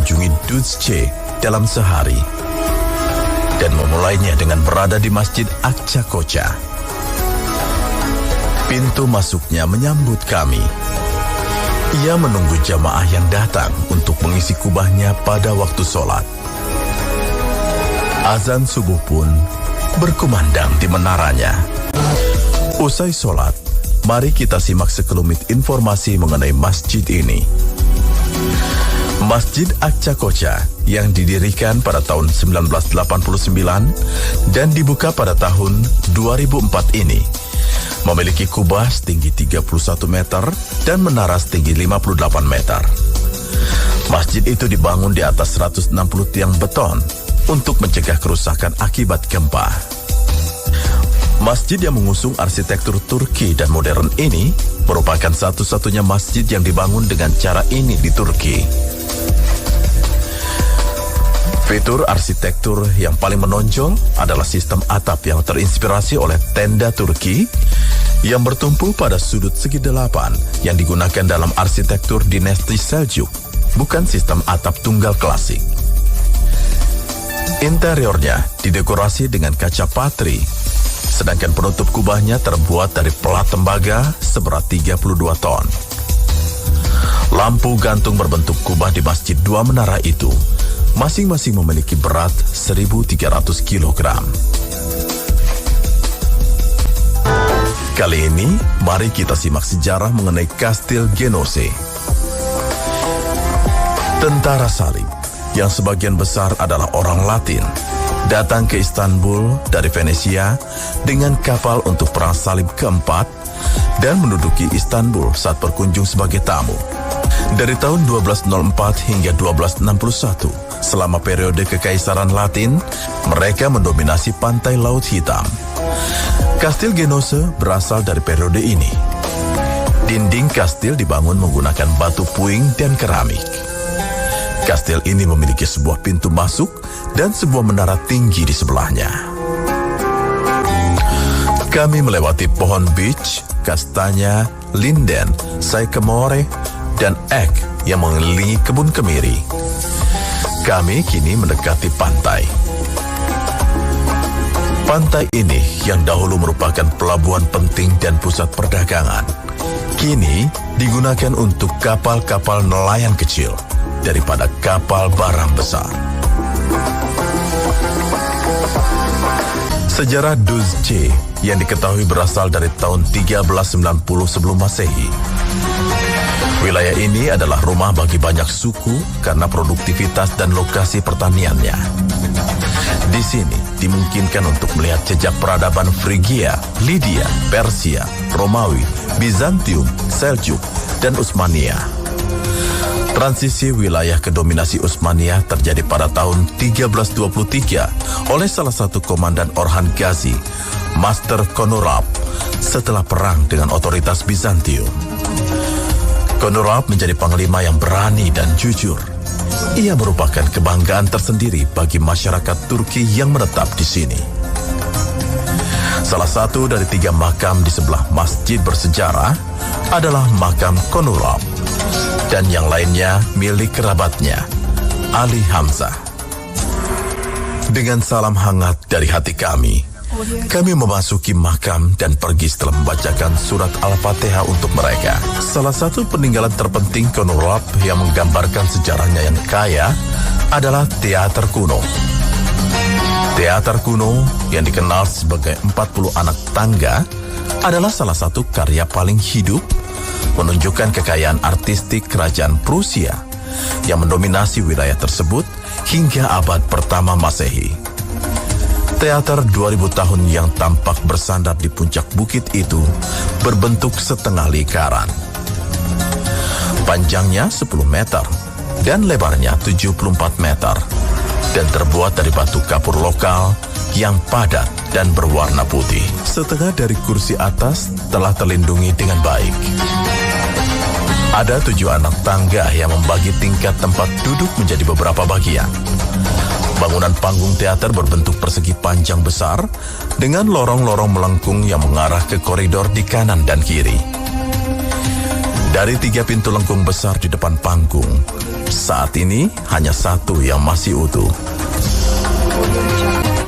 mengunjungi Dutch dalam sehari dan memulainya dengan berada di Masjid Aqsa Koca. Pintu masuknya menyambut kami. Ia menunggu jamaah yang datang untuk mengisi kubahnya pada waktu sholat. Azan subuh pun berkumandang di menaranya. Usai sholat, mari kita simak sekelumit informasi mengenai masjid ini. Masjid Aqsa Koca yang didirikan pada tahun 1989 dan dibuka pada tahun 2004 ini memiliki kubah setinggi 31 meter dan menara setinggi 58 meter. Masjid itu dibangun di atas 160 tiang beton untuk mencegah kerusakan akibat gempa. Masjid yang mengusung arsitektur Turki dan modern ini merupakan satu-satunya masjid yang dibangun dengan cara ini di Turki. Fitur arsitektur yang paling menonjol adalah sistem atap yang terinspirasi oleh tenda Turki yang bertumpu pada sudut segi 8 yang digunakan dalam arsitektur dinasti Seljuk, bukan sistem atap tunggal klasik. Interiornya didekorasi dengan kaca patri, sedangkan penutup kubahnya terbuat dari pelat tembaga seberat 32 ton. Lampu gantung berbentuk kubah di masjid dua menara itu masing-masing memiliki berat 1.300 kg. Kali ini, mari kita simak sejarah mengenai Kastil Genoese. Tentara salib, yang sebagian besar adalah orang Latin, datang ke Istanbul dari Venesia dengan kapal untuk Perang Salib keempat dan menduduki Istanbul saat berkunjung sebagai tamu. Dari tahun 1204 hingga 1261, selama periode Kekaisaran Latin, mereka mendominasi pantai Laut Hitam. Kastil Genoese berasal dari periode ini. Dinding kastil dibangun menggunakan batu puing dan keramik. Kastil ini memiliki sebuah pintu masuk dan sebuah menara tinggi di sebelahnya. Kami melewati pohon beech, kastanya, linden, sycamore, dan ek yang mengelilingi kebun kemiri. Kami kini mendekati pantai. Pantai ini yang dahulu merupakan pelabuhan penting dan pusat perdagangan, kini digunakan untuk kapal-kapal nelayan kecil daripada kapal barang besar. Sejarah Duzce yang diketahui berasal dari tahun 1390 sebelum Masehi. Wilayah ini adalah rumah bagi banyak suku karena produktivitas dan lokasi pertaniannya. Di sini dimungkinkan untuk melihat jejak peradaban Frigia, Lydia, Persia, Romawi, Bizantium, Seljuk, dan Utsmaniyah. Transisi wilayah ke dominasi Utsmaniyah terjadi pada tahun 1323 oleh salah satu komandan Orhan Gazi, Master Konurab, setelah perang dengan otoritas Bizantium. Konurab menjadi panglima yang berani dan jujur. Ia merupakan kebanggaan tersendiri bagi masyarakat Turki yang menetap di sini. Salah satu dari 3 makam di sebelah masjid bersejarah adalah makam Konurab, dan yang lainnya milik kerabatnya, Ali Hamzah. Dengan salam hangat dari hati kami memasuki makam dan pergi setelah membacakan surat Al-Fatihah untuk mereka. Salah satu peninggalan terpenting Konurab yang menggambarkan sejarahnya yang kaya adalah teater kuno. Teater kuno yang dikenal sebagai 40 anak tangga adalah salah satu karya paling hidup, menunjukkan kekayaan artistik kerajaan Prusia yang mendominasi wilayah tersebut hingga abad pertama Masehi. Teater 2000 tahun yang tampak bersandar di puncak bukit itu berbentuk setengah lingkaran. Panjangnya 10 meter dan lebarnya 74 meter dan terbuat dari batu kapur lokal yang padat dan berwarna putih. Setengah dari kursi atas telah terlindungi dengan baik. Ada 7 anak tangga yang membagi tingkat tempat duduk menjadi beberapa bagian. Bangunan panggung teater berbentuk persegi panjang besar dengan lorong-lorong melengkung yang mengarah ke koridor di kanan dan kiri. Dari 3 pintu lengkung besar di depan panggung, saat ini hanya 1 yang masih utuh.